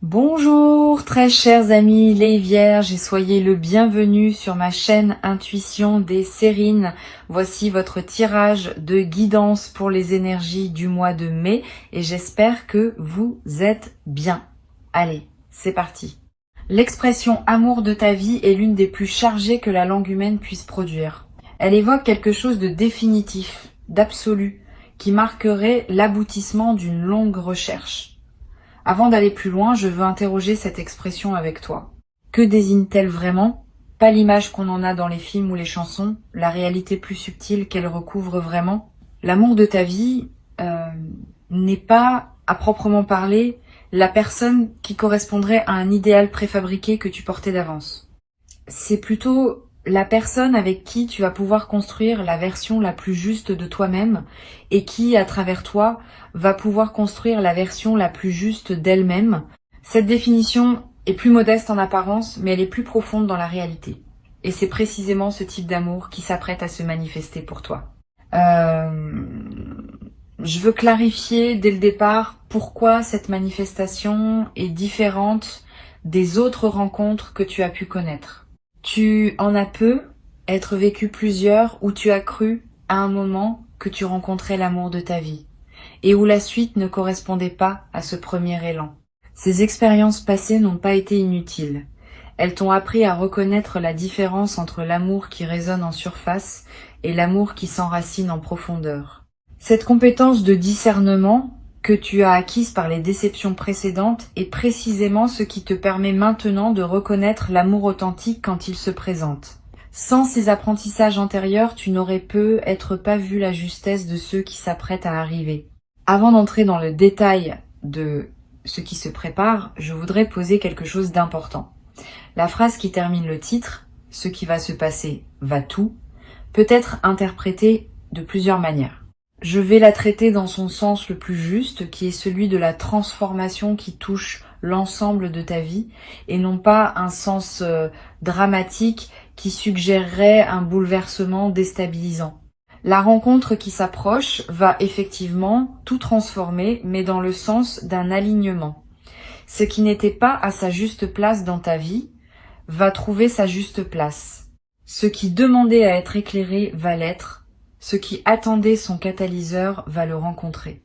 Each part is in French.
Bonjour très chers amis les Vierges et soyez le bienvenu sur ma chaîne Intuition des Sérines. Voici votre tirage de guidance pour les énergies du mois de mai et j'espère que vous êtes bien. Allez, c'est parti. L'expression amour de ta vie est l'une des plus chargées que la langue humaine puisse produire. Elle évoque quelque chose de définitif, d'absolu, qui marquerait l'aboutissement d'une longue recherche. Avant d'aller plus loin, je veux interroger cette expression avec toi. Que désigne-t-elle vraiment? Pas l'image qu'on en a dans les films ou les chansons, la réalité plus subtile qu'elle recouvre vraiment. L'amour de ta vie n'est pas, à proprement parler, la personne qui correspondrait à un idéal préfabriqué que tu portais d'avance. C'est plutôt la personne avec qui tu vas pouvoir construire la version la plus juste de toi-même et qui, à travers toi, va pouvoir construire la version la plus juste d'elle-même. Cette définition est plus modeste en apparence, mais elle est plus profonde dans la réalité. Et c'est précisément ce type d'amour qui s'apprête à se manifester pour toi. Je veux clarifier dès le départ pourquoi cette manifestation est différente des autres rencontres que tu as pu connaître. Tu en as peu, être vécu plusieurs, où tu as cru à un moment que tu rencontrais l'amour de ta vie, et où la suite ne correspondait pas à ce premier élan. Ces expériences passées n'ont pas été inutiles. Elles t'ont appris à reconnaître la différence entre l'amour qui résonne en surface et l'amour qui s'enracine en profondeur. Cette compétence de discernement que tu as acquise par les déceptions précédentes est précisément ce qui te permet maintenant de reconnaître l'amour authentique quand il se présente. Sans ces apprentissages antérieurs, tu n'aurais peut-être pas vu la justesse de ceux qui s'apprêtent à arriver. Avant d'entrer dans le détail de ce qui se prépare, je voudrais poser quelque chose d'important. La phrase qui termine le titre, « Ce qui va se passer va tout », peut être interprétée de plusieurs manières. Je vais la traiter dans son sens le plus juste, qui est celui de la transformation qui touche l'ensemble de ta vie, et non pas un sens dramatique qui suggérerait un bouleversement déstabilisant. La rencontre qui s'approche va effectivement tout transformer, mais dans le sens d'un alignement. Ce qui n'était pas à sa juste place dans ta vie va trouver sa juste place. Ce qui demandait à être éclairé va l'être. Ce qui attendait son catalyseur va le rencontrer.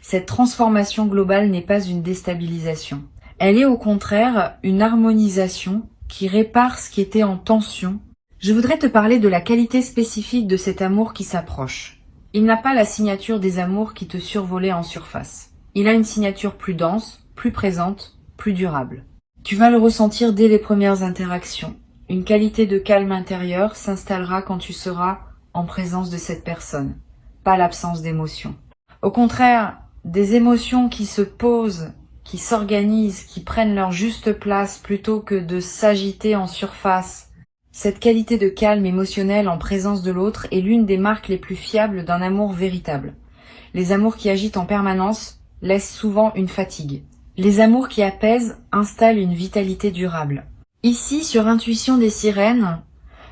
Cette transformation globale n'est pas une déstabilisation. Elle est au contraire une harmonisation qui répare ce qui était en tension. Je voudrais te parler de la qualité spécifique de cet amour qui s'approche. Il n'a pas la signature des amours qui te survolaient en surface. Il a une signature plus dense, plus présente, plus durable. Tu vas le ressentir dès les premières interactions. Une qualité de calme intérieur s'installera quand tu seras en présence de cette personne, pas l'absence d'émotions. Au contraire, des émotions qui se posent, qui s'organisent, qui prennent leur juste place plutôt que de s'agiter en surface. Cette qualité de calme émotionnel en présence de l'autre est l'une des marques les plus fiables d'un amour véritable. Les amours qui agitent en permanence laissent souvent une fatigue. Les amours qui apaisent installent une vitalité durable. Ici, sur Intuition des Sirènes,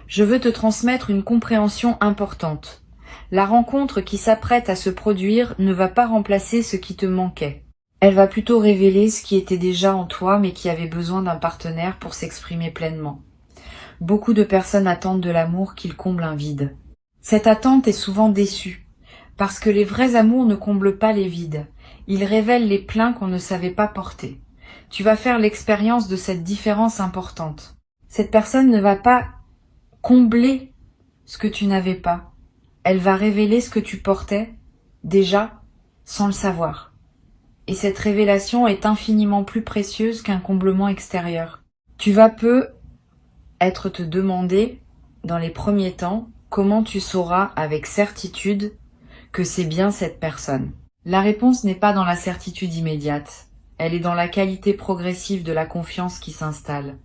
je veux te transmettre une compréhension importante. La rencontre qui s'apprête à se produire ne va pas remplacer ce qui te manquait. Elle va plutôt révéler ce qui était déjà en toi mais qui avait besoin d'un partenaire pour s'exprimer pleinement. Beaucoup de personnes attendent de l'amour qu'il comble un vide. Cette attente est souvent déçue, parce que les vrais amours ne comblent pas les vides. Ils révèlent les pleins qu'on ne savait pas porter. Tu vas faire l'expérience de cette différence importante. Cette personne ne va pas combler ce que tu n'avais pas. Elle va révéler ce que tu portais, déjà, sans le savoir. Et cette révélation est infiniment plus précieuse qu'un comblement extérieur. Tu vas peut-être te demander, dans les premiers temps, comment tu sauras avec certitude que c'est bien cette personne. La réponse n'est pas dans la certitude immédiate. Elle est dans la qualité progressive de la confiance qui s'installe.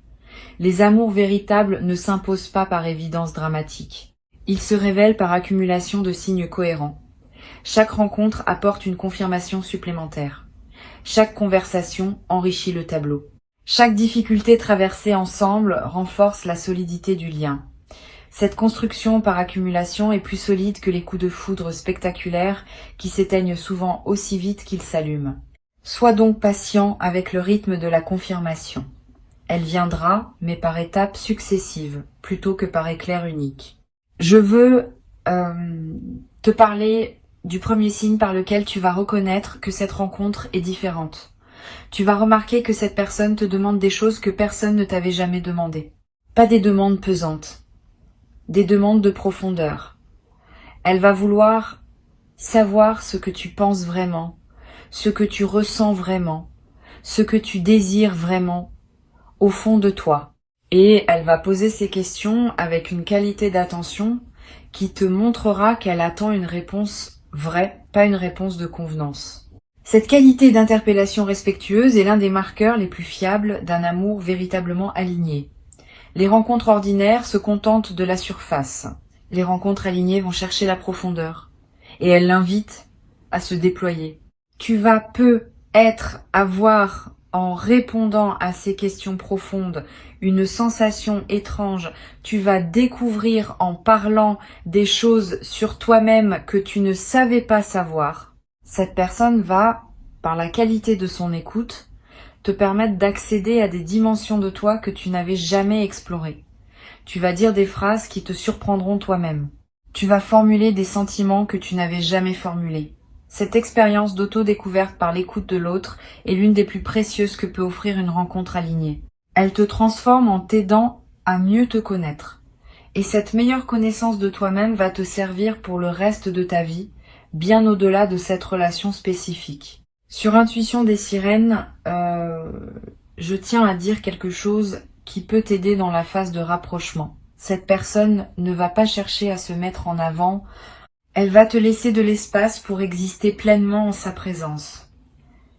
Les amours véritables ne s'imposent pas par évidence dramatique. Ils se révèlent par accumulation de signes cohérents. Chaque rencontre apporte une confirmation supplémentaire. Chaque conversation enrichit le tableau. Chaque difficulté traversée ensemble renforce la solidité du lien. Cette construction par accumulation est plus solide que les coups de foudre spectaculaires qui s'éteignent souvent aussi vite qu'ils s'allument. Sois donc patient avec le rythme de la confirmation. Elle viendra, mais par étapes successives, plutôt que par éclair unique. Je veux te parler du premier signe par lequel tu vas reconnaître que cette rencontre est différente. Tu vas remarquer que cette personne te demande des choses que personne ne t'avait jamais demandé. Pas des demandes pesantes, des demandes de profondeur. Elle va vouloir savoir ce que tu penses vraiment, ce que tu ressens vraiment, ce que tu désires vraiment au fond de toi. Et elle va poser ces questions avec une qualité d'attention qui te montrera qu'elle attend une réponse vraie, pas une réponse de convenance. Cette qualité d'interpellation respectueuse est l'un des marqueurs les plus fiables d'un amour véritablement aligné. Les rencontres ordinaires se contentent de la surface. Les rencontres alignées vont chercher la profondeur. Et elles l'invitent à se déployer. Tu vas avoir, en répondant à ces questions profondes, une sensation étrange. Tu vas découvrir en parlant des choses sur toi-même que tu ne savais pas savoir. Cette personne va, par la qualité de son écoute, te permettre d'accéder à des dimensions de toi que tu n'avais jamais explorées. Tu vas dire des phrases qui te surprendront toi-même. Tu vas formuler des sentiments que tu n'avais jamais formulés. Cette expérience d'auto-découverte par l'écoute de l'autre est l'une des plus précieuses que peut offrir une rencontre alignée. Elle te transforme en t'aidant à mieux te connaître. Et cette meilleure connaissance de toi-même va te servir pour le reste de ta vie, bien au-delà de cette relation spécifique. Sur Intuition des sirènes, je tiens à dire quelque chose qui peut t'aider dans la phase de rapprochement. Cette personne ne va pas chercher à se mettre en avant, elle va te laisser de l'espace pour exister pleinement en sa présence.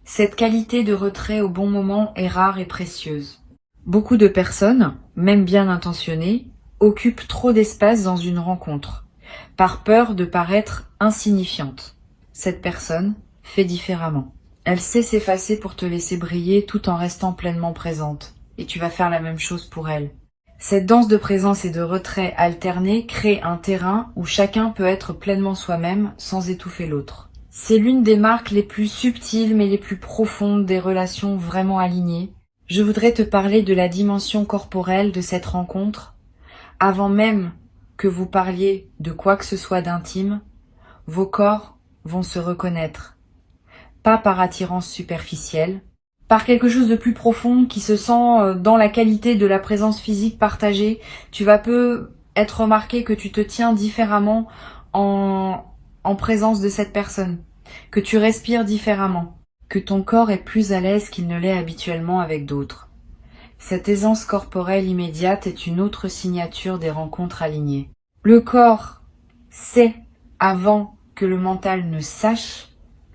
Cette qualité de retrait au bon moment est rare et précieuse. Beaucoup de personnes, même bien intentionnées, occupent trop d'espace dans une rencontre, par peur de paraître insignifiante. Cette personne fait différemment. Elle sait s'effacer pour te laisser briller tout en restant pleinement présente. Et tu vas faire la même chose pour elle. Cette danse de présence et de retrait alternés crée un terrain où chacun peut être pleinement soi-même sans étouffer l'autre. C'est l'une des marques les plus subtiles mais les plus profondes des relations vraiment alignées. Je voudrais te parler de la dimension corporelle de cette rencontre. Avant même que vous parliez de quoi que ce soit d'intime, vos corps vont se reconnaître. Pas par attirance superficielle, par quelque chose de plus profond qui se sent dans la qualité de la présence physique partagée. Tu vas être remarqué que tu te tiens différemment en présence de cette personne, que tu respires différemment, que ton corps est plus à l'aise qu'il ne l'est habituellement avec d'autres. Cette aisance corporelle immédiate est une autre signature des rencontres alignées. Le corps sait avant que le mental ne sache,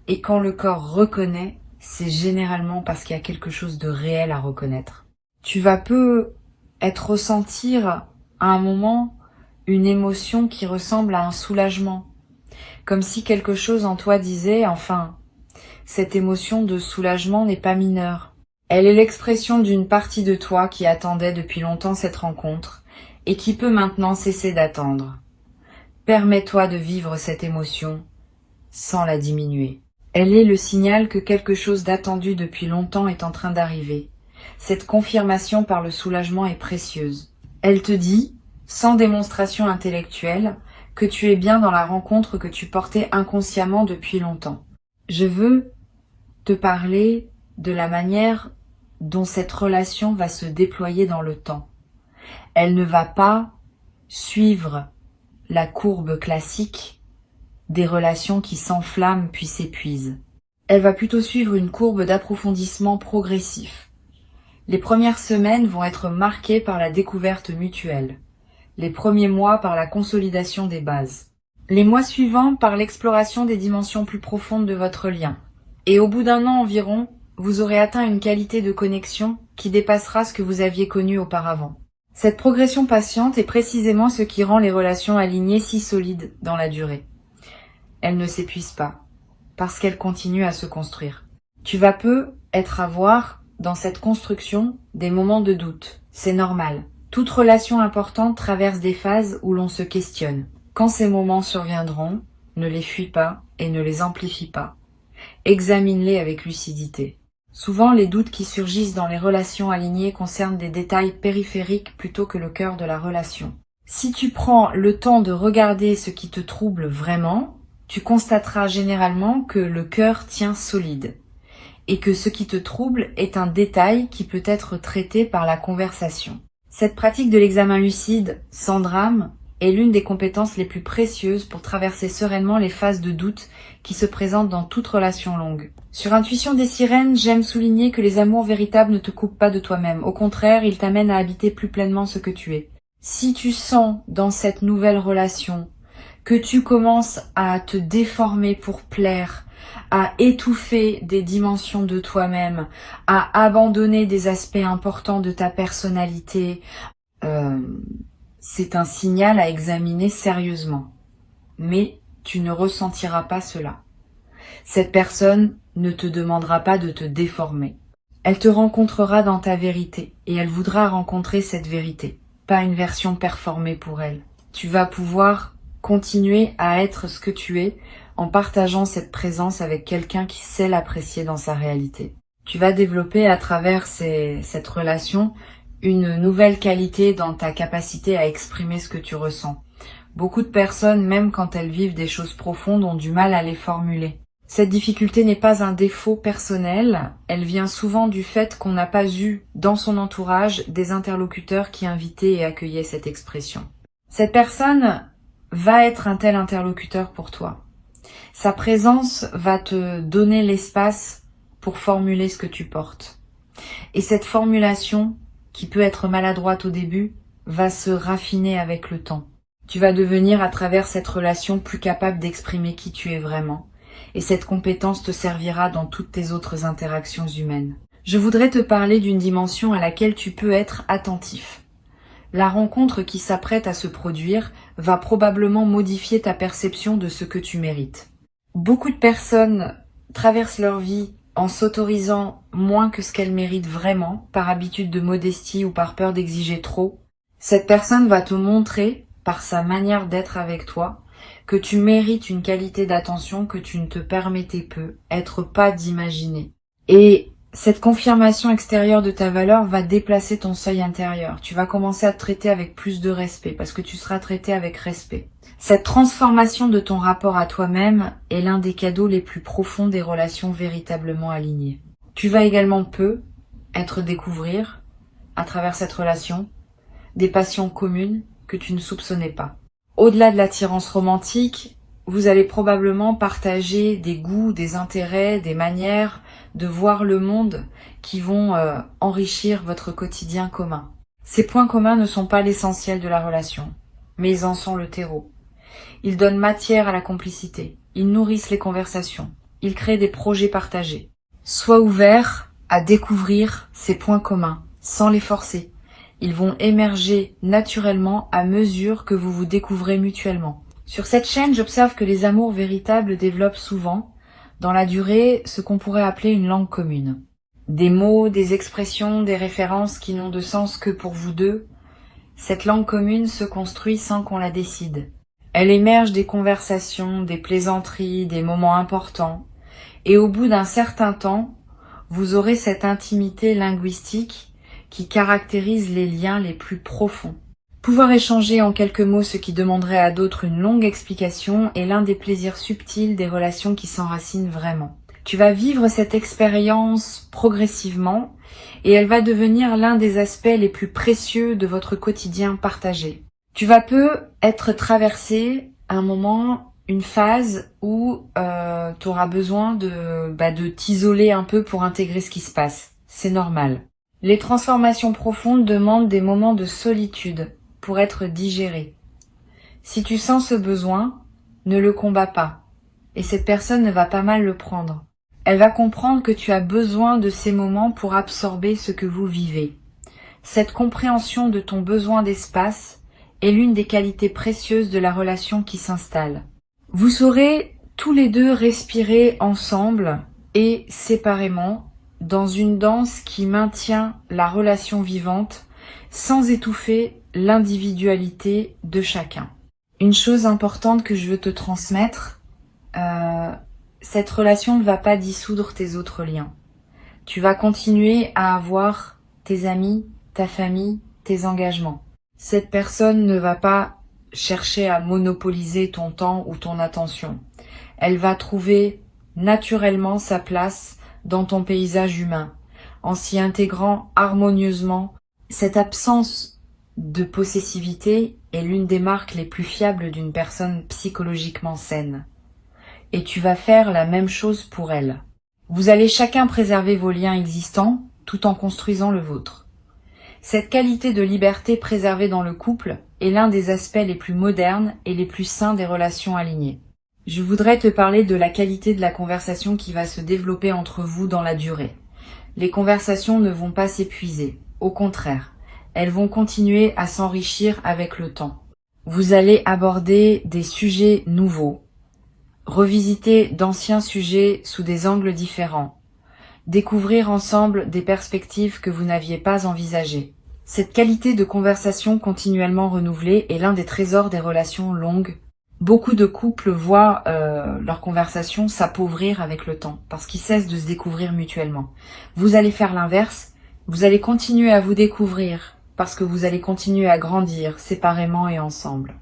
et quand le corps reconnaît, c'est généralement parce qu'il y a quelque chose de réel à reconnaître. Tu vas ressentir à un moment une émotion qui ressemble à un soulagement, comme si quelque chose en toi disait, enfin, cette émotion de soulagement n'est pas mineure. Elle est l'expression d'une partie de toi qui attendait depuis longtemps cette rencontre et qui peut maintenant cesser d'attendre. Permets-toi de vivre cette émotion sans la diminuer. Elle est le signal que quelque chose d'attendu depuis longtemps est en train d'arriver. Cette confirmation par le soulagement est précieuse. Elle te dit, sans démonstration intellectuelle, que tu es bien dans la rencontre que tu portais inconsciemment depuis longtemps. Je veux te parler de la manière dont cette relation va se déployer dans le temps. Elle ne va pas suivre la courbe classique des relations qui s'enflamment puis s'épuisent. Elle va plutôt suivre une courbe d'approfondissement progressif. Les premières semaines vont être marquées par la découverte mutuelle, les premiers mois par la consolidation des bases, les mois suivants par l'exploration des dimensions plus profondes de votre lien. Et au bout d'un an environ, vous aurez atteint une qualité de connexion qui dépassera ce que vous aviez connu auparavant. Cette progression patiente est précisément ce qui rend les relations alignées si solides dans la durée. Elle ne s'épuise pas, parce qu'elle continue à se construire. Tu vas avoir dans cette construction des moments de doute. C'est normal. Toute relation importante traverse des phases où l'on se questionne. Quand ces moments surviendront, ne les fuis pas et ne les amplifie pas. Examine-les avec lucidité. Souvent, les doutes qui surgissent dans les relations alignées concernent des détails périphériques plutôt que le cœur de la relation. Si tu prends le temps de regarder ce qui te trouble vraiment, tu constateras généralement que le cœur tient solide et que ce qui te trouble est un détail qui peut être traité par la conversation. Cette pratique de l'examen lucide, sans drame, est l'une des compétences les plus précieuses pour traverser sereinement les phases de doute qui se présentent dans toute relation longue. Sur Intuition des sirènes, j'aime souligner que les amours véritables ne te coupent pas de toi-même. Au contraire, ils t'amènent à habiter plus pleinement ce que tu es. Si tu sens dans cette nouvelle relation que tu commences à te déformer pour plaire, à étouffer des dimensions de toi-même, à abandonner des aspects importants de ta personnalité, c'est un signal à examiner sérieusement. Mais tu ne ressentiras pas cela. Cette personne ne te demandera pas de te déformer. Elle te rencontrera dans ta vérité et elle voudra rencontrer cette vérité, pas une version performée pour elle. Tu vas pouvoir continuer à être ce que tu es en partageant cette présence avec quelqu'un qui sait l'apprécier dans sa réalité. Tu vas développer à travers cette relation une nouvelle qualité dans ta capacité à exprimer ce que tu ressens. Beaucoup de personnes, même quand elles vivent des choses profondes, ont du mal à les formuler. Cette difficulté n'est pas un défaut personnel, elle vient souvent du fait qu'on n'a pas eu dans son entourage des interlocuteurs qui invitaient et accueillaient cette expression. Cette personne va être un tel interlocuteur pour toi. Sa présence va te donner l'espace pour formuler ce que tu portes. Et cette formulation, qui peut être maladroite au début, va se raffiner avec le temps. Tu vas devenir à travers cette relation plus capable d'exprimer qui tu es vraiment. Et cette compétence te servira dans toutes tes autres interactions humaines. Je voudrais te parler d'une dimension à laquelle tu peux être attentif. La rencontre qui s'apprête à se produire va probablement modifier ta perception de ce que tu mérites. Beaucoup de personnes traversent leur vie en s'autorisant moins que ce qu'elles méritent vraiment, par habitude de modestie ou par peur d'exiger trop. Cette personne va te montrer, par sa manière d'être avec toi, que tu mérites une qualité d'attention que tu ne te permettais peu, être pas d'imaginer. Et cette confirmation extérieure de ta valeur va déplacer ton seuil intérieur. Tu vas commencer à te traiter avec plus de respect, parce que tu seras traité avec respect. Cette transformation de ton rapport à toi-même est l'un des cadeaux les plus profonds des relations véritablement alignées. Tu vas également découvrir, à travers cette relation, des passions communes que tu ne soupçonnais pas. Au-delà de l'attirance romantique, vous allez probablement partager des goûts, des intérêts, des manières de voir le monde qui vont enrichir votre quotidien commun. Ces points communs ne sont pas l'essentiel de la relation, mais ils en sont le terreau. Ils donnent matière à la complicité, ils nourrissent les conversations, ils créent des projets partagés. Sois ouvert à découvrir ces points communs, sans les forcer. Ils vont émerger naturellement à mesure que vous vous découvrez mutuellement. Sur cette chaîne, j'observe que les amours véritables développent souvent, dans la durée, ce qu'on pourrait appeler une langue commune. Des mots, des expressions, des références qui n'ont de sens que pour vous deux. Cette langue commune se construit sans qu'on la décide. Elle émerge des conversations, des plaisanteries, des moments importants. Et au bout d'un certain temps, vous aurez cette intimité linguistique qui caractérise les liens les plus profonds. Pouvoir échanger en quelques mots ce qui demanderait à d'autres une longue explication est l'un des plaisirs subtils des relations qui s'enracinent vraiment. Tu vas vivre cette expérience progressivement et elle va devenir l'un des aspects les plus précieux de votre quotidien partagé. Tu vas être traversé un moment, une phase où tu auras besoin de t'isoler un peu pour intégrer ce qui se passe. C'est normal. Les transformations profondes demandent des moments de solitude pour être digérées. Si tu sens ce besoin, ne le combats pas. Et cette personne ne va pas mal le prendre. Elle va comprendre que tu as besoin de ces moments pour absorber ce que vous vivez. Cette compréhension de ton besoin d'espace est l'une des qualités précieuses de la relation qui s'installe. Vous saurez tous les deux respirer ensemble et séparément dans une danse qui maintient la relation vivante sans étouffer l'individualité de chacun. Une chose importante que je veux te transmettre, cette relation ne va pas dissoudre tes autres liens. Tu vas continuer à avoir tes amis, ta famille, tes engagements. Cette personne ne va pas chercher à monopoliser ton temps ou ton attention. Elle va trouver naturellement sa place dans ton paysage humain, en s'y intégrant harmonieusement. Cette absence de possessivité est l'une des marques les plus fiables d'une personne psychologiquement saine. Et tu vas faire la même chose pour elle. Vous allez chacun préserver vos liens existants tout en construisant le vôtre. Cette qualité de liberté préservée dans le couple est l'un des aspects les plus modernes et les plus sains des relations alignées. Je voudrais te parler de la qualité de la conversation qui va se développer entre vous dans la durée. Les conversations ne vont pas s'épuiser, au contraire, elles vont continuer à s'enrichir avec le temps. Vous allez aborder des sujets nouveaux, revisiter d'anciens sujets sous des angles différents, découvrir ensemble des perspectives que vous n'aviez pas envisagées. Cette qualité de conversation continuellement renouvelée est l'un des trésors des relations longues. Beaucoup de couples voient leur conversation s'appauvrir avec le temps, parce qu'ils cessent de se découvrir mutuellement. Vous allez faire l'inverse, vous allez continuer à vous découvrir, parce que vous allez continuer à grandir séparément et ensemble.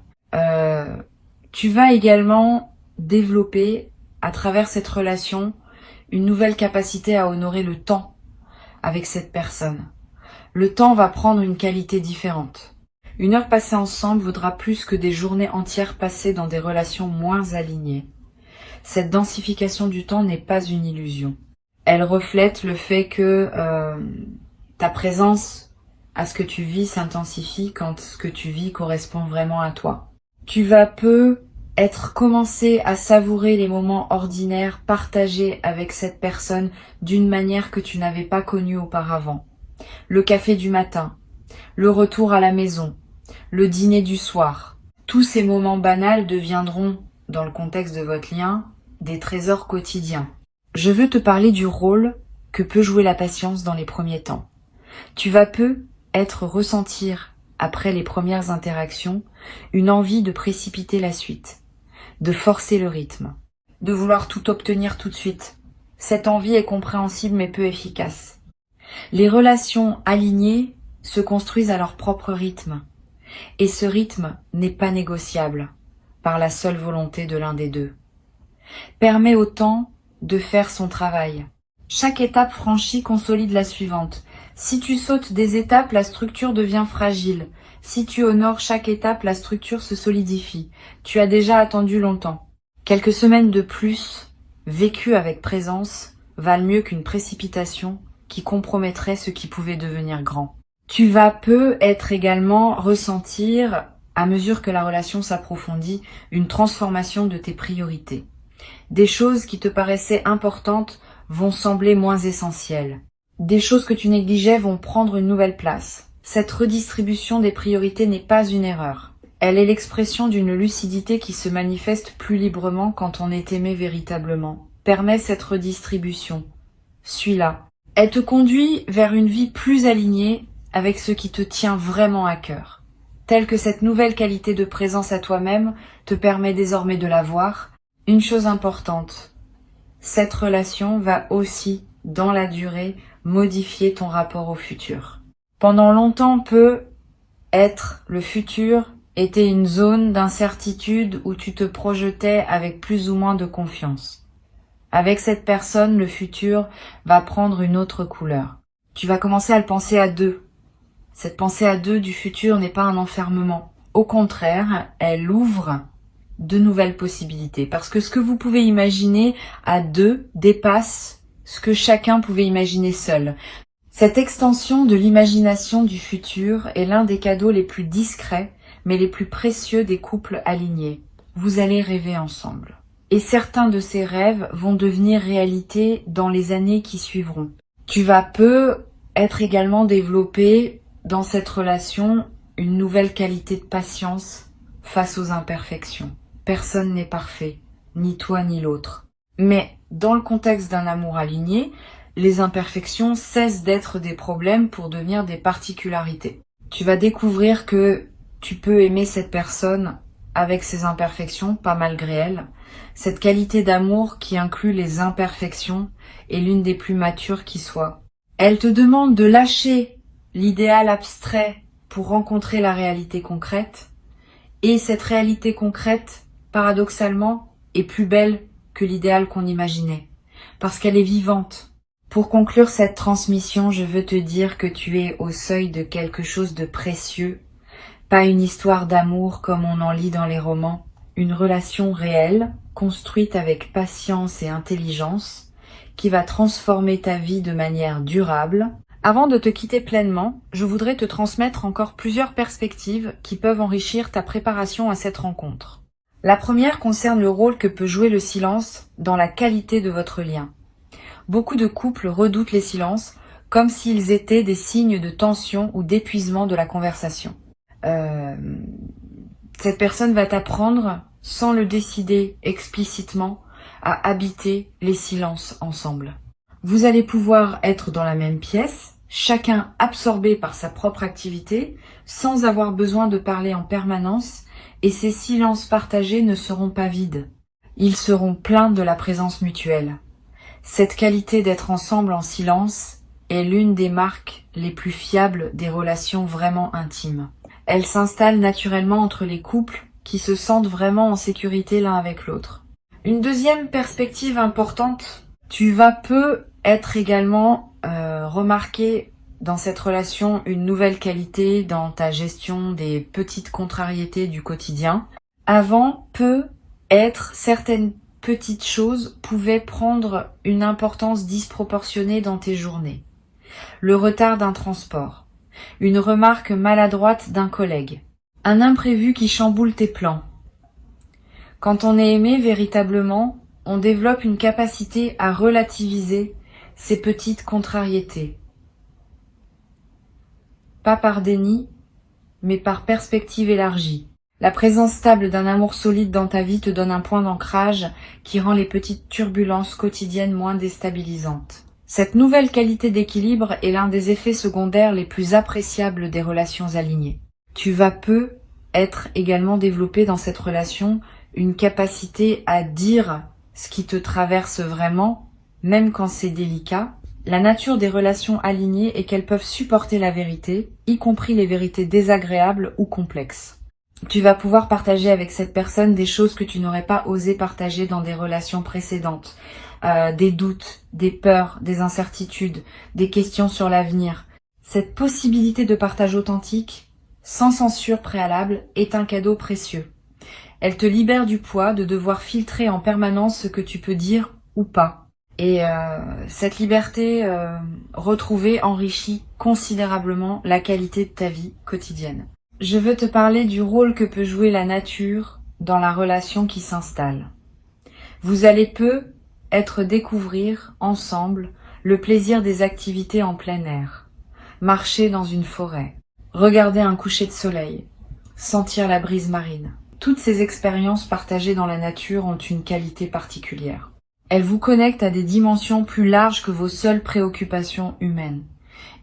Tu vas également développer, à travers cette relation, une nouvelle capacité à honorer le temps avec cette personne. Le temps va prendre une qualité différente. Une heure passée ensemble vaudra plus que des journées entières passées dans des relations moins alignées. Cette densification du temps n'est pas une illusion. Elle reflète le fait que ta présence à ce que tu vis s'intensifie quand ce que tu vis correspond vraiment à toi. Tu vas commencer à savourer les moments ordinaires partagés avec cette personne d'une manière que tu n'avais pas connue auparavant. Le café du matin, le retour à la maison, le dîner du soir. Tous ces moments banals deviendront, dans le contexte de votre lien, des trésors quotidiens. Je veux te parler du rôle que peut jouer la patience dans les premiers temps. Tu vas ressentir, après les premières interactions, une envie de précipiter la suite, de forcer le rythme, de vouloir tout obtenir tout de suite. Cette envie est compréhensible mais peu efficace. Les relations alignées se construisent à leur propre rythme, et ce rythme n'est pas négociable par la seule volonté de l'un des deux. Permet au temps de faire son travail. Chaque étape franchie consolide la suivante. Si tu sautes des étapes, la structure devient fragile. Si tu honores chaque étape, la structure se solidifie. Tu as déjà attendu longtemps. Quelques semaines de plus, vécues avec présence, valent mieux qu'une précipitation qui compromettrait ce qui pouvait devenir grand. Tu vas être également ressentir, à mesure que la relation s'approfondit, une transformation de tes priorités. Des choses qui te paraissaient importantes vont sembler moins essentielles. Des choses que tu négligeais vont prendre une nouvelle place. Cette redistribution des priorités n'est pas une erreur. Elle est l'expression d'une lucidité qui se manifeste plus librement quand on est aimé véritablement. Permets cette redistribution. Suis-la. Elle te conduit vers une vie plus alignée avec ce qui te tient vraiment à cœur. Telle que cette nouvelle qualité de présence à toi-même te permet désormais de la voir. Une chose importante, cette relation va aussi, dans la durée, modifier ton rapport au futur. Pendant longtemps, le futur était une zone d'incertitude où tu te projetais avec plus ou moins de confiance. Avec cette personne, le futur va prendre une autre couleur. Tu vas commencer à le penser à deux. Cette pensée à deux du futur n'est pas un enfermement. Au contraire, elle ouvre de nouvelles possibilités. Parce que ce que vous pouvez imaginer à deux dépasse ce que chacun pouvait imaginer seul. Cette extension de l'imagination du futur est l'un des cadeaux les plus discrets, mais les plus précieux des couples alignés. Vous allez rêver ensemble. Et certains de ces rêves vont devenir réalité dans les années qui suivront. Tu vas être également développé dans cette relation une nouvelle qualité de patience face aux imperfections. Personne n'est parfait, ni toi ni l'autre. Mais dans le contexte d'un amour aligné, les imperfections cessent d'être des problèmes pour devenir des particularités. Tu vas découvrir que tu peux aimer cette personne avec ses imperfections, pas malgré elle, Cette qualité d'amour qui inclut les imperfections est l'une des plus matures qui soit. Elle te demande de lâcher l'idéal abstrait pour rencontrer la réalité concrète. Et cette réalité concrète, paradoxalement, est plus belle que l'idéal qu'on imaginait. Parce qu'elle est vivante. Pour conclure cette transmission, je veux te dire que tu es au seuil de quelque chose de précieux. Pas une histoire d'amour comme on en lit dans les romans. Une relation réelle, construite avec patience et intelligence, qui va transformer ta vie de manière durable. Avant de te quitter pleinement, je voudrais te transmettre encore plusieurs perspectives qui peuvent enrichir ta préparation à cette rencontre. La première concerne le rôle que peut jouer le silence dans la qualité de votre lien. Beaucoup de couples redoutent les silences comme s'ils étaient des signes de tension ou d'épuisement de la conversation. Cette personne va t'apprendre, sans le décider explicitement, à habiter les silences ensemble. Vous allez pouvoir être dans la même pièce, chacun absorbé par sa propre activité, sans avoir besoin de parler en permanence, et ces silences partagés ne seront pas vides. Ils seront pleins de la présence mutuelle. Cette qualité d'être ensemble en silence est l'une des marques les plus fiables des relations vraiment intimes. Elle s'installe naturellement entre les couples qui se sentent vraiment en sécurité l'un avec l'autre. Une deuxième perspective importante, tu vas peu être également remarqué dans cette relation une nouvelle qualité dans ta gestion des petites contrariétés du quotidien. Avant, certaines petites choses pouvaient prendre une importance disproportionnée dans tes journées. Le retard d'un transport, une remarque maladroite d'un collègue, un imprévu qui chamboule tes plans. Quand on est aimé véritablement, on développe une capacité à relativiser ces petites contrariétés. Pas par déni, mais par perspective élargie. La présence stable d'un amour solide dans ta vie te donne un point d'ancrage qui rend les petites turbulences quotidiennes moins déstabilisantes. Cette nouvelle qualité d'équilibre est l'un des effets secondaires les plus appréciables des relations alignées. Tu vas être également développé dans cette relation une capacité à dire ce qui te traverse vraiment, même quand c'est délicat. La nature des relations alignées est qu'elles peuvent supporter la vérité, y compris les vérités désagréables ou complexes. Tu vas pouvoir partager avec cette personne des choses que tu n'aurais pas osé partager dans des relations précédentes. Des doutes, des peurs, des incertitudes, des questions sur l'avenir. Cette possibilité de partage authentique, sans censure préalable, est un cadeau précieux. Elle te libère du poids de devoir filtrer en permanence ce que tu peux dire ou pas. Et cette liberté retrouvée enrichit considérablement la qualité de ta vie quotidienne. Je veux te parler du rôle que peut jouer la nature dans la relation qui s'installe. Vous allez découvrir ensemble le plaisir des activités en plein air. Marcher dans une forêt, regarder un coucher de soleil, sentir la brise marine. Toutes ces expériences partagées dans la nature ont une qualité particulière. Elles vous connectent à des dimensions plus larges que vos seules préoccupations humaines.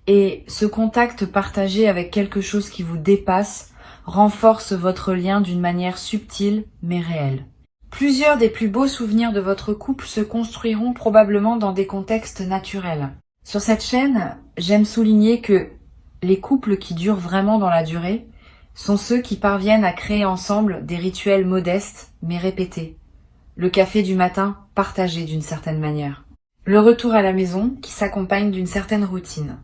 Et ce contact partagé avec quelque chose qui vous dépasse renforce votre lien d'une manière subtile mais réelle. Plusieurs des plus beaux souvenirs de votre couple se construiront probablement dans des contextes naturels. Sur cette chaîne, j'aime souligner que les couples qui durent vraiment dans la durée sont ceux qui parviennent à créer ensemble des rituels modestes mais répétés. Le café du matin partagé d'une certaine manière. Le retour à la maison qui s'accompagne d'une certaine routine.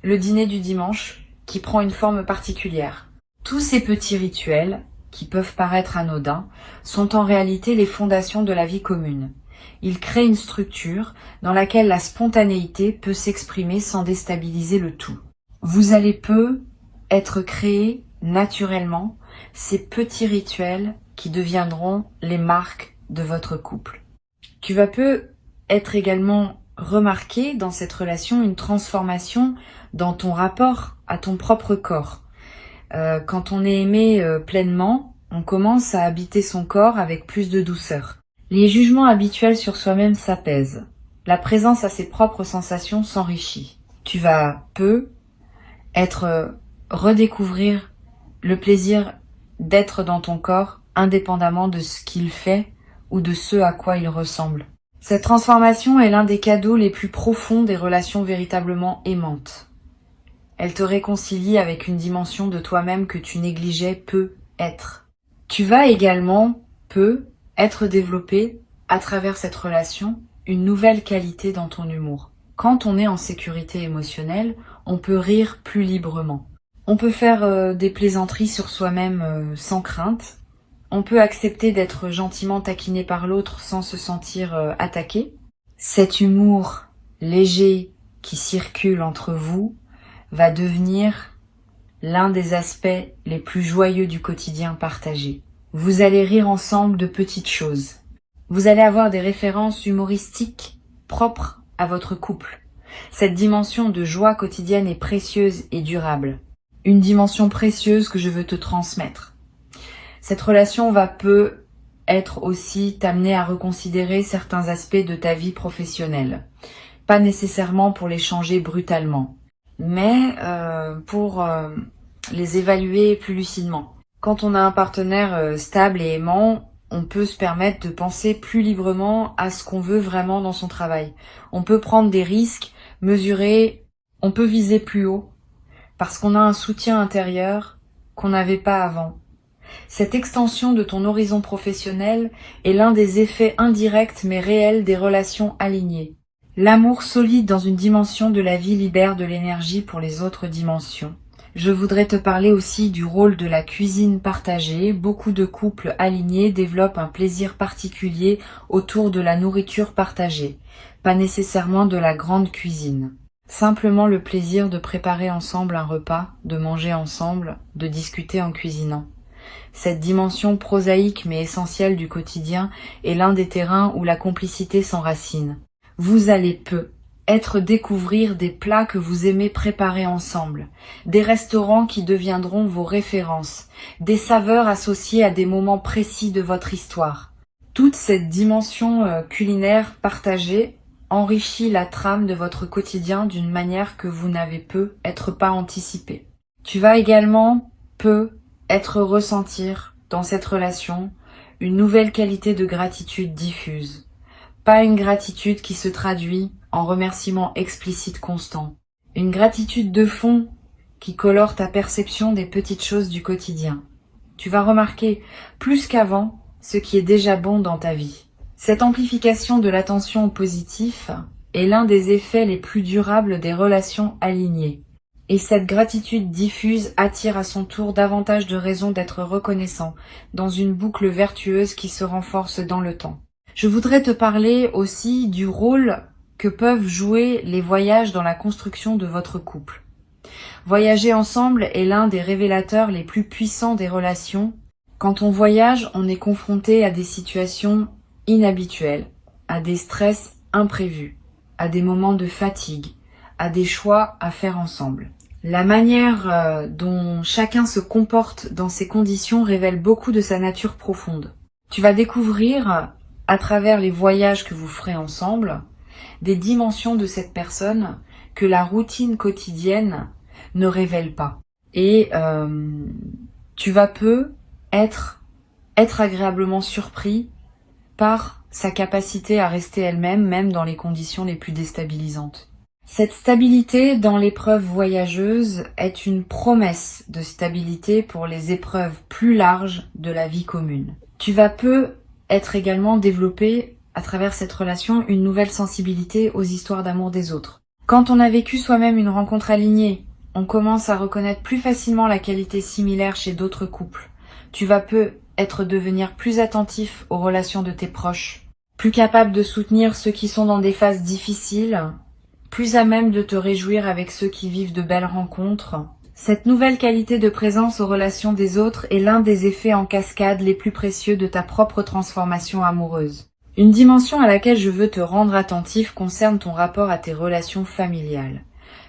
Le dîner du dimanche qui prend une forme particulière. Tous ces petits rituels, qui peuvent paraître anodins, sont en réalité les fondations de la vie commune. Ils créent une structure dans laquelle la spontanéité peut s'exprimer sans déstabiliser le tout. Vous allez être créé naturellement ces petits rituels qui deviendront les marques de votre couple. Tu vas être également remarqué dans cette relation une transformation dans ton rapport à ton propre corps. Quand on est aimé pleinement, on commence à habiter son corps avec plus de douceur. Les jugements habituels sur soi-même s'apaisent. La présence à ses propres sensations s'enrichit. Tu vas redécouvrir le plaisir d'être dans ton corps indépendamment de ce qu'il fait ou de ce à quoi il ressemble. Cette transformation est l'un des cadeaux les plus profonds des relations véritablement aimantes. Elle te réconcilie avec une dimension de toi-même que tu négligeais peu être. Tu vas également être développé à travers cette relation une nouvelle qualité dans ton humour. Quand on est en sécurité émotionnelle, on peut rire plus librement. On peut faire des plaisanteries sur soi-même sans crainte. On peut accepter d'être gentiment taquiné par l'autre sans se sentir attaqué. Cet humour léger qui circule entre vous va devenir l'un des aspects les plus joyeux du quotidien partagé. Vous allez rire ensemble de petites choses. Vous allez avoir des références humoristiques propres à votre couple. Cette dimension de joie quotidienne est précieuse et durable. Une dimension précieuse que je veux te transmettre. Cette relation peut être aussi t'amener à reconsidérer certains aspects de ta vie professionnelle. Pas nécessairement pour les changer brutalement, mais pour les évaluer plus lucidement. Quand on a un partenaire stable et aimant, on peut se permettre de penser plus librement à ce qu'on veut vraiment dans son travail. On peut prendre des risques, mesurer, on peut viser plus haut, parce qu'on a un soutien intérieur qu'on n'avait pas avant. Cette extension de ton horizon professionnel est l'un des effets indirects mais réels des relations alignées. L'amour solide dans une dimension de la vie libère de l'énergie pour les autres dimensions. Je voudrais te parler aussi du rôle de la cuisine partagée. Beaucoup de couples alignés développent un plaisir particulier autour de la nourriture partagée, pas nécessairement de la grande cuisine. Simplement le plaisir de préparer ensemble un repas, de manger ensemble, de discuter en cuisinant. Cette dimension prosaïque mais essentielle du quotidien est l'un des terrains où la complicité s'enracine. Vous allez découvrir des plats que vous aimez préparer ensemble, des restaurants qui deviendront vos références, des saveurs associées à des moments précis de votre histoire. Toute cette dimension culinaire partagée enrichit la trame de votre quotidien d'une manière que vous n'avez pas anticipée. Tu vas également ressentir dans cette relation une nouvelle qualité de gratitude diffuse. Pas une gratitude qui se traduit en remerciements explicites constants. Une gratitude de fond qui colore ta perception des petites choses du quotidien. Tu vas remarquer, plus qu'avant, ce qui est déjà bon dans ta vie. Cette amplification de l'attention au positif est l'un des effets les plus durables des relations alignées. Et cette gratitude diffuse attire à son tour davantage de raisons d'être reconnaissant, dans une boucle vertueuse qui se renforce dans le temps. Je voudrais te parler aussi du rôle que peuvent jouer les voyages dans la construction de votre couple. Voyager ensemble est l'un des révélateurs les plus puissants des relations. Quand on voyage, on est confronté à des situations inhabituelles, à des stress imprévus, à des moments de fatigue, à des choix à faire ensemble. La manière dont chacun se comporte dans ces conditions révèle beaucoup de sa nature profonde. Tu vas découvrir, à travers les voyages que vous ferez ensemble, des dimensions de cette personne que la routine quotidienne ne révèle pas. Et tu vas être agréablement surpris par sa capacité à rester elle-même, même dans les conditions les plus déstabilisantes. Cette stabilité dans l'épreuve voyageuse est une promesse de stabilité pour les épreuves plus larges de la vie commune. Tu vas être également développé à travers cette relation une nouvelle sensibilité aux histoires d'amour des autres. Quand on a vécu soi-même une rencontre alignée, on commence à reconnaître plus facilement la qualité similaire chez d'autres couples. Tu vas devenir plus attentif aux relations de tes proches, plus capable de soutenir ceux qui sont dans des phases difficiles, plus à même de te réjouir avec ceux qui vivent de belles rencontres. Cette nouvelle qualité de présence aux relations des autres est l'un des effets en cascade les plus précieux de ta propre transformation amoureuse. Une dimension à laquelle je veux te rendre attentif concerne ton rapport à tes relations familiales.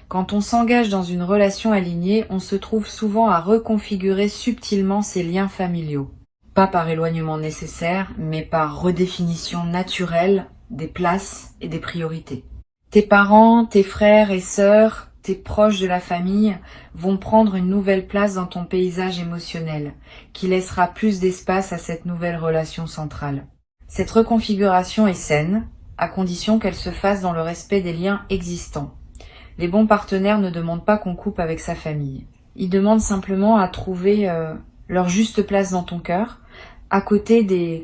Quand on s'engage dans une relation alignée, on se trouve souvent à reconfigurer subtilement ses liens familiaux. Pas par éloignement nécessaire, mais par redéfinition naturelle des places et des priorités. Tes parents, tes frères et sœurs, tes proches de la famille vont prendre une nouvelle place dans ton paysage émotionnel, qui laissera plus d'espace à cette nouvelle relation centrale. Cette reconfiguration est saine, à condition qu'elle se fasse dans le respect des liens existants. Les bons partenaires ne demandent pas qu'on coupe avec sa famille. Ils demandent simplement à trouver leur juste place dans ton cœur, à côté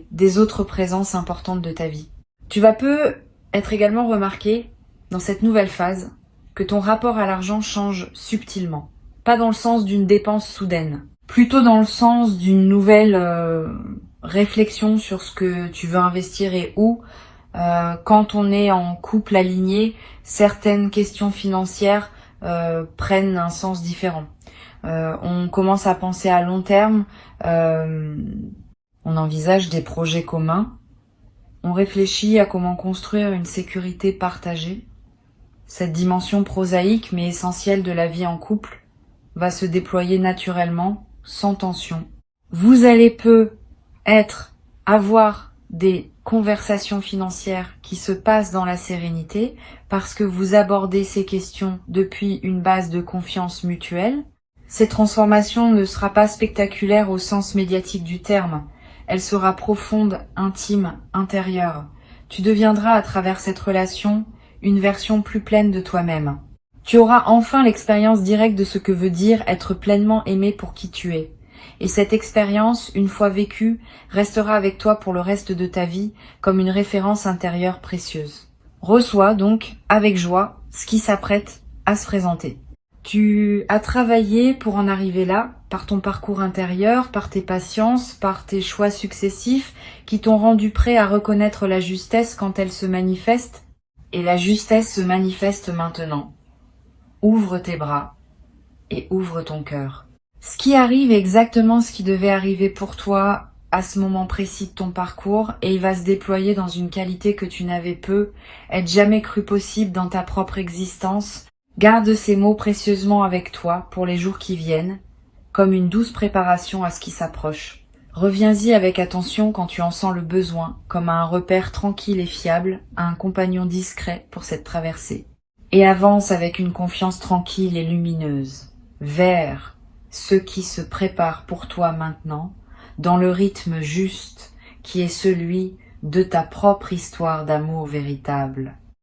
des autres présences importantes de ta vie. Tu vas peu être également remarqué, dans cette nouvelle phase, que ton rapport à l'argent change subtilement. Pas dans le sens d'une dépense soudaine, plutôt dans le sens d'une nouvelle réflexion sur ce que tu veux investir et où. Quand on est en couple aligné, certaines questions financières prennent un sens différent. On commence à penser à long terme, on envisage des projets communs, on réfléchit à comment construire une sécurité partagée. Cette dimension prosaïque mais essentielle de la vie en couple va se déployer naturellement, sans tension. Vous allez avoir des conversations financières qui se passent dans la sérénité parce que vous abordez ces questions depuis une base de confiance mutuelle. Cette transformation ne sera pas spectaculaire au sens médiatique du terme. Elle sera profonde, intime, intérieure. Tu deviendras à travers cette relation une version plus pleine de toi-même. Tu auras enfin l'expérience directe de ce que veut dire être pleinement aimé pour qui tu es. Et cette expérience, une fois vécue, restera avec toi pour le reste de ta vie comme une référence intérieure précieuse. Reçois donc, avec joie, ce qui s'apprête à se présenter. Tu as travaillé pour en arriver là, par ton parcours intérieur, par tes patiences, par tes choix successifs, qui t'ont rendu prêt à reconnaître la justesse quand elle se manifeste. Et la justesse se manifeste maintenant. Ouvre tes bras et ouvre ton cœur. Ce qui arrive est exactement ce qui devait arriver pour toi à ce moment précis de ton parcours et il va se déployer dans une qualité que tu n'avais jamais cru possible dans ta propre existence. Garde ces mots précieusement avec toi pour les jours qui viennent, comme une douce préparation à ce qui s'approche. Reviens-y avec attention quand tu en sens le besoin, comme à un repère tranquille et fiable, à un compagnon discret pour cette traversée. Et avance avec une confiance tranquille et lumineuse, vers ce qui se prépare pour toi maintenant, dans le rythme juste qui est celui de ta propre histoire d'amour véritable.